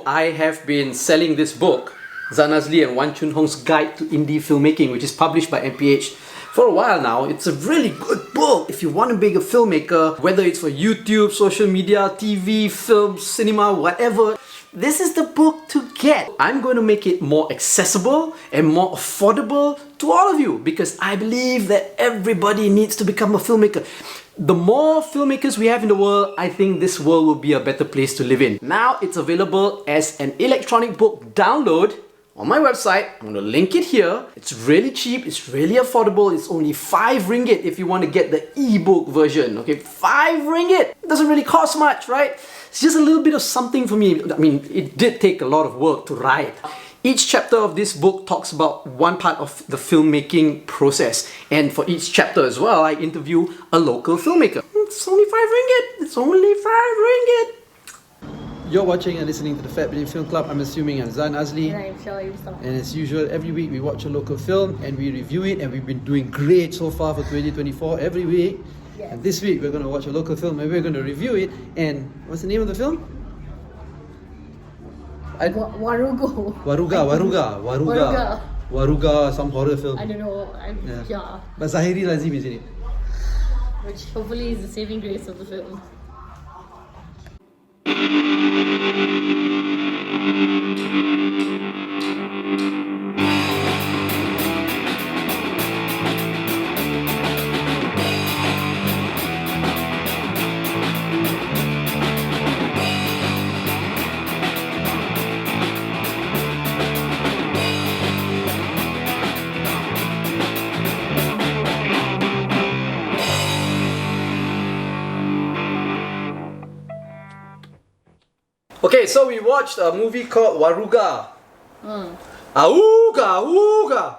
I have been selling this book, Zanazli and Wan Chun Hong's Guide to Indie Filmmaking, which is published by MPH for a while now. It's a really good book if you want to be a filmmaker, whether it's for YouTube, social media, TV, film, cinema, whatever. This is the book to get. I'm going to make it more accessible and more affordable to all of you because I believe that everybody needs to become a filmmaker. The more filmmakers we have in the world, I think this world will be a better place to live in. Now it's available as an electronic book download on my website. I'm going to link it here. It's really cheap, it's really affordable. It's only 5 ringgit if you want to get the ebook version. Okay, 5 ringgit. It doesn't really cost much, right? It's just a little bit of something for me. I mean, it did take a lot of work to write. Each chapter of this book talks about one part of the filmmaking process. And for each chapter as well, I interview a local filmmaker. It's only 5 ringgit. It's only 5 ringgit. You're watching and listening to the Fat Bidin Film Club. I'm assuming I'm Zan Azli. And I'm Shall And as usual, every week we watch a local film and we review it, and we've been doing great so far for 2024 every week. Yes. And this week we're going to watch a local film and we're going to review it. And what's the name of the film? Waruga, some horror film. I don't know. Yeah. But Zahiri Lazim is in it. Which hopefully is the saving grace of the film. Okay, so we watched a movie called Waruga. Auga!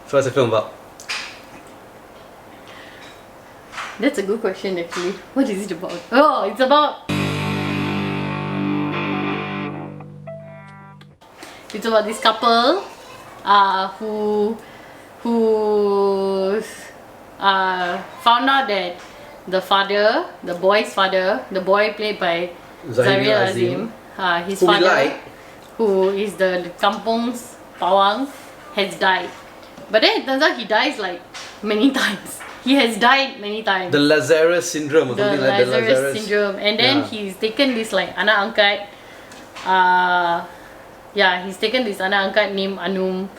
So what's the film about? That's a good question actually. What is it about? Oh, it's about this couple who found out that the boy's father, the boy played by Zahiri Azim, his father, who is the kampong's pawang, has died. But then it turns out he dies like many times. He has died many times. The Lazarus syndrome or something like that. The Lazarus syndrome. And then he's taken this like anak angkat. He's taken this anak angkat named Anum,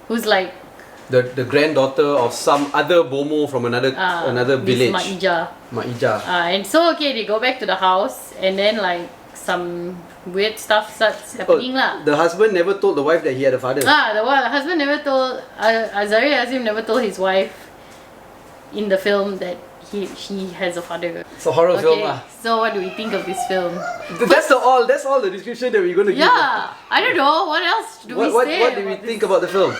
who's like the granddaughter of some other bomo from another village. Mak Ija. And so they go back to the house, and then like some weird stuff starts happening lah. The husband never told the wife that he had a father. The husband never told Zahiri Azim never told his wife in the film that he has a father. It's a horror film lah. So what do we think of this film? That's all the description that we're going to give. Yeah, I don't know. What else do we say? What do we think about the film?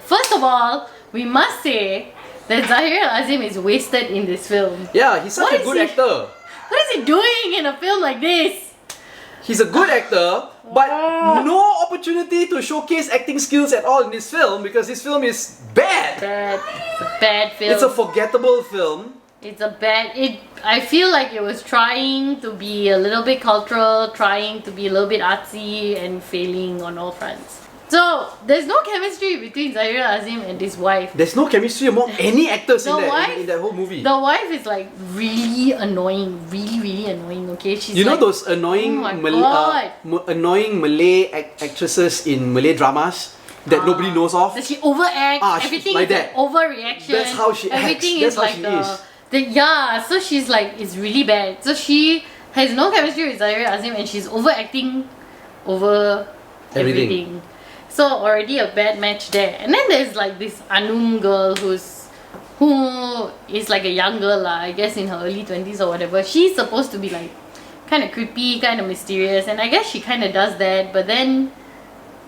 First of all, we must say that Zahiri Azim is wasted in this film. Yeah, he's such a good actor. What is he doing in a film like this? He's a good actor, but no opportunity to showcase acting skills at all in this film because this film is bad. It's a bad film. It's a forgettable film. I feel like it was trying to be a little bit cultural, trying to be a little bit artsy, and failing on all fronts. So, there's no chemistry between Zahiri Azim and his wife. There's no chemistry among any actors in that whole movie. The wife is like really annoying. Really, really annoying, okay? She's know those annoying annoying Malay actresses in Malay dramas that nobody knows of? That she overacts. Everything like is that. An overreaction. That's how she acts. Everything That's is like so she's like, it's really bad. So she has no chemistry with Zahiri Azim and she's overacting over everything. So already a bad match there. And then there's like this Anum girl who is like a young girl lah, I guess in her early 20s or whatever. She's supposed to be like kind of creepy, kind of mysterious, and I guess she kind of does that, but then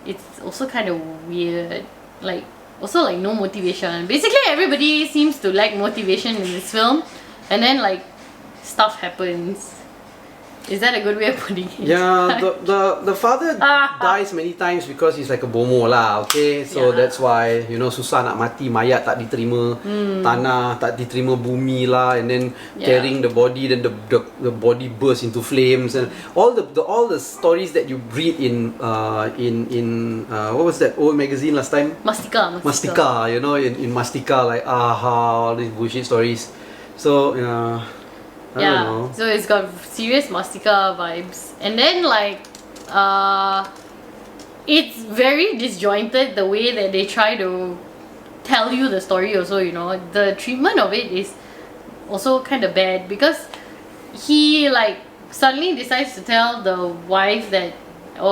it's also kind of weird. Like, also like no motivation. Basically everybody seems to lack motivation in this film, and then like stuff happens. Is that a good way of putting it? Yeah, the father dies many times because he's like a bomo lah, okay? So Yeah. that's why, you know, susah nak mati, mayat tak diterima tanah, tak diterima bumi lah, and then carrying the body, then the body bursts into flames, and all the stories that you read in what was that old magazine last time? Mastika, you know, in Mastika, like all these bullshit stories. So I don't know. So it's got serious Mastika vibes. And then like it's very disjointed the way that they try to tell you the story also, you know. The treatment of it is also kind of bad because he like suddenly decides to tell the wife that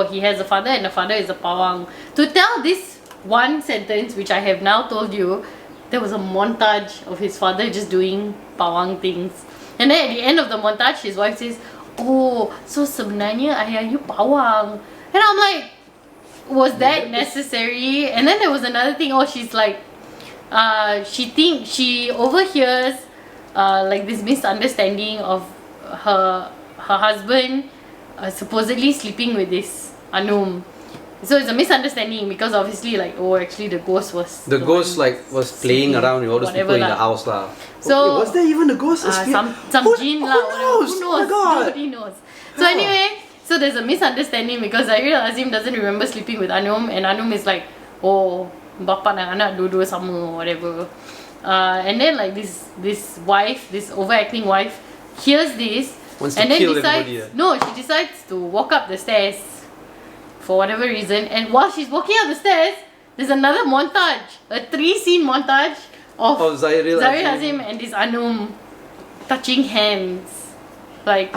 he has a father and the father is a pawang. To tell this one sentence, which I have now told you, there was a montage of his father just doing pawang things. And then at the end of the montage, his wife says, "Oh, so sebenarnya ayah you pawang." And I'm like, was that necessary? And then there was another thing. She's like, she overhears like this misunderstanding of her husband supposedly sleeping with this Anum. So it's a misunderstanding because obviously like actually the ghost was was playing around with all those people in the house lah. So was there even a ghost? some jinn lah. Who knows? Who knows? Oh my God. Nobody knows. So anyway, so there's a misunderstanding because Zahir Azim doesn't remember sleeping with Anum, and Anum is like, bapa dan anak dua-dua sama, whatever. And then like this wife, this overacting wife, hears this and then she decides to walk up the stairs for whatever reason, and while she's walking up the stairs, there's another montage, a 3-scene montage of Zahir Azim and this Anum touching hands. Like,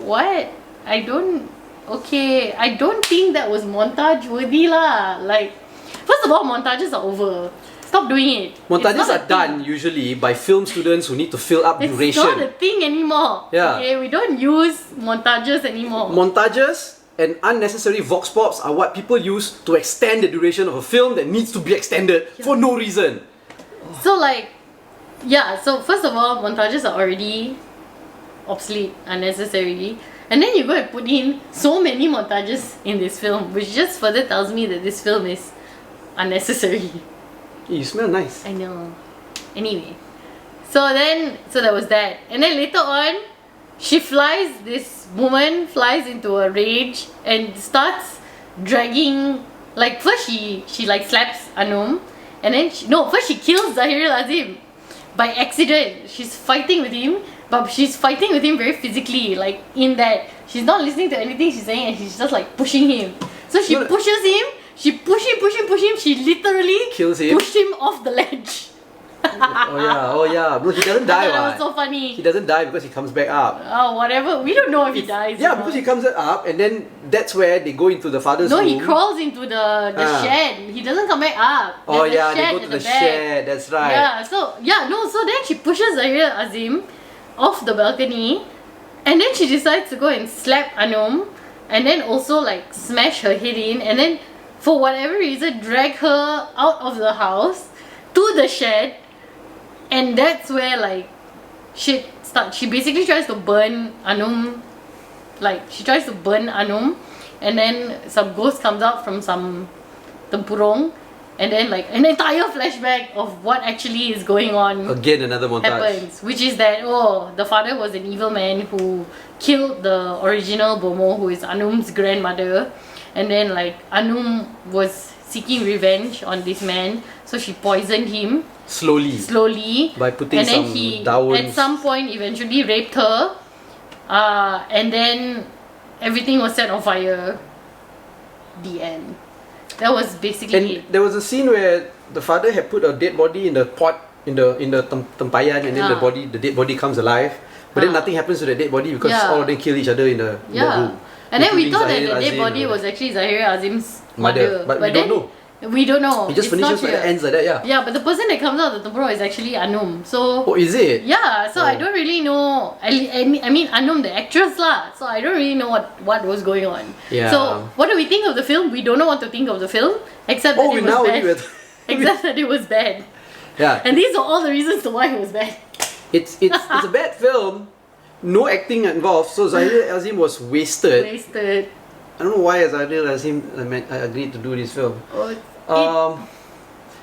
what? I don't think that was montage worthy lah. Like, first of all, montages are over. Stop doing it. Montages are done usually by film students who need to fill up duration. It's not a thing anymore. Yeah. Okay, we don't use montages anymore. Montages and unnecessary vox pops are what people use to extend the duration of a film that needs to be extended for no reason. So like, so first of all, montages are already obsolete, unnecessary, and then you go and put in so many montages in this film, which just further tells me that this film is unnecessary. You smell nice. I know. Anyway, so there was that, and then later on, this woman flies into a rage and starts dragging, like first she like slaps Anum, and then first she kills Zahir Azim by accident. She's fighting with him, but she's fighting with him very physically, like in that she's not listening to anything she's saying and she's just like pushing him. So she pushes him, she push him, she literally kills him, pushed him off the ledge. Oh yeah. No, he doesn't die. That was so funny. He doesn't die because he comes back up. Oh, whatever. We don't know if he dies. Yeah, because he comes up, and then that's where they go into the father's room. No, he crawls into the shed. He doesn't come back up. There's they go to the shed. That's right. So then she pushes Zahir Azim off the balcony, and then she decides to go and slap Anum, and then also like smash her head in, and then for whatever reason drag her out of the house to the shed. And that's where like shit starts. She basically tries to burn Anum. Like she tries to burn Anum, and then some ghost comes out from some tempurung, and then like an entire flashback of what actually is going on. Again, another montage happens, which is that the father was an evil man who killed the original Bomo, who is Anum's grandmother, and then like Anum was seeking revenge on this man, so she poisoned him slowly by putting and then some he downs. At some point eventually raped her, and then everything was set on fire. The end. That was basically it. There was a scene where the father had put a dead body in the pot in the tempayan, and then the dead body comes alive, but then nothing happens to the dead body because all of them kill each other in the room. And then we thought that the dead body was actually Zahir Azim's mother, but we don't know. We don't know. It just finishes like ends like that, yeah. Yeah, but the person that comes out of the tempura is actually Anum. So. Oh, is it? Yeah. So I don't really know. I mean Anum, the actress lah. So I don't really know what was going on. Yeah. So what do we think of the film? We don't know what to think of the film, except that it was bad. Except that it was bad. Yeah. And these are all the reasons to why it was bad. It's a bad film no acting involved, so Zahir Azim was wasted. Wasted. I don't know why Zahir Azim agreed to do this film.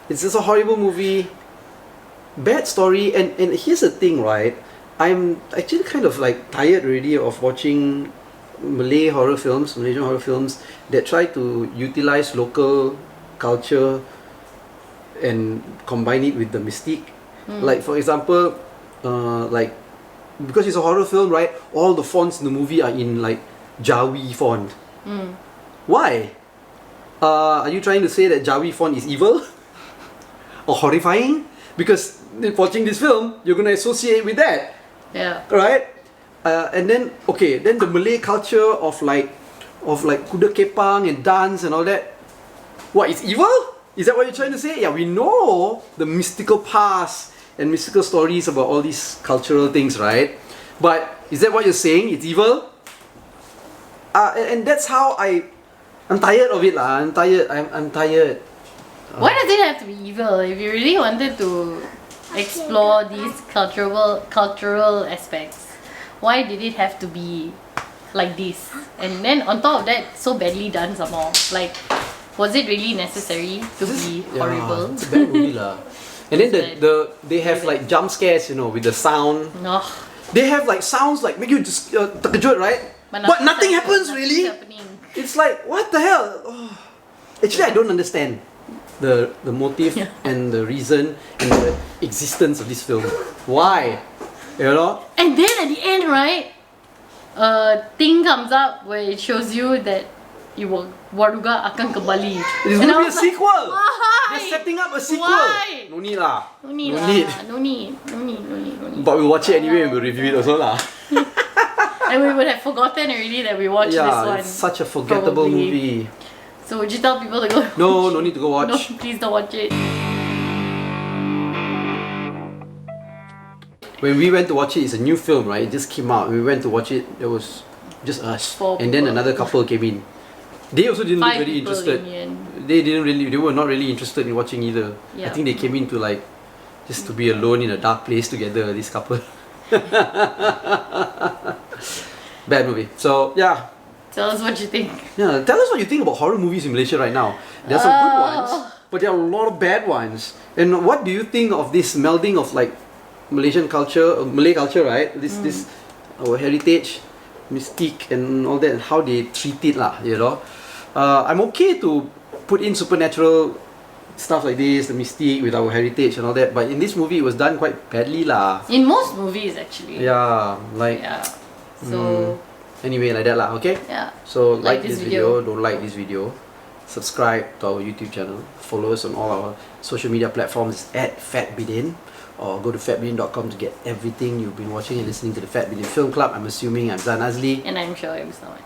It's just a horrible movie, bad story, and here's the thing, right? I'm actually kind of like tired already of watching Malaysian horror films that try to utilize local culture and combine it with the mystique. Like for example, like because it's a horror film, right? All the fonts in the movie are in like Jawi font. Why? Are you trying to say that Jawi font is evil or horrifying? Because watching this film, you're gonna associate with that. Yeah. Right? And then then the Malay culture of like kuda kepang and dance and all that. What, is evil? Is that what you're trying to say? Yeah, we know the mystical past and mystical stories about all these cultural things, right? But is that what you're saying? It's evil? And that's how I'm tired of it lah. I'm tired. Why does it have to be evil? If you really wanted to explore these cultural aspects, why did it have to be like this? And then on top of that, so badly done some more. Like, was it really necessary to be horrible? It's a bad movie lah. And then they have like jump scares, with the sound. No. They have like sounds like make you just terkejut, right? But nothing happens really. It's like, what the hell? Oh. Actually, I don't understand the motive and the reason and the existence of this film. Why? And then at the end, right, a thing comes up where it shows you that Waruga akan kembali. There's gonna be a sequel. Why? They're setting up a sequel. Why? No need lah. No need. But we'll watch it anyway and we'll review it also lah. And we would have forgotten already that we watched this one. It's such a forgettable movie. So would you tell people to go watch No it? need to go watch. No, please don't watch it. When we went to watch it, it's a new film, right? It just came out. We went to watch it. There was just us, and then another couple came in. They also didn't look very interested. They were not really interested in watching either. I think they came in to like just to be alone in a dark place together. This couple. Bad movie. So yeah. Tell us what you think. Yeah, tell us what you think about horror movies in Malaysia right now. There are some good ones, but there are a lot of bad ones. And what do you think of this melding of like Malaysian culture, Malay culture, right? This our heritage, mystique, and all that, and how they treat it, lah. I'm okay to put in supernatural stuff like this, the mystique with our heritage and all that. But in this movie, it was done quite badly, lah. In most movies, actually. Yeah, like. Yeah. So. Anyway, like that lah. Okay. Yeah. So like this video, don't like this video. Subscribe to our YouTube channel. Follow us on all our social media platforms at @FatBidin. Or go to fatbidin.com to get everything you've been watching and listening to the Fat Bidin Film Club. I'm assuming I'm Zan Azli. And I'm sure it was not.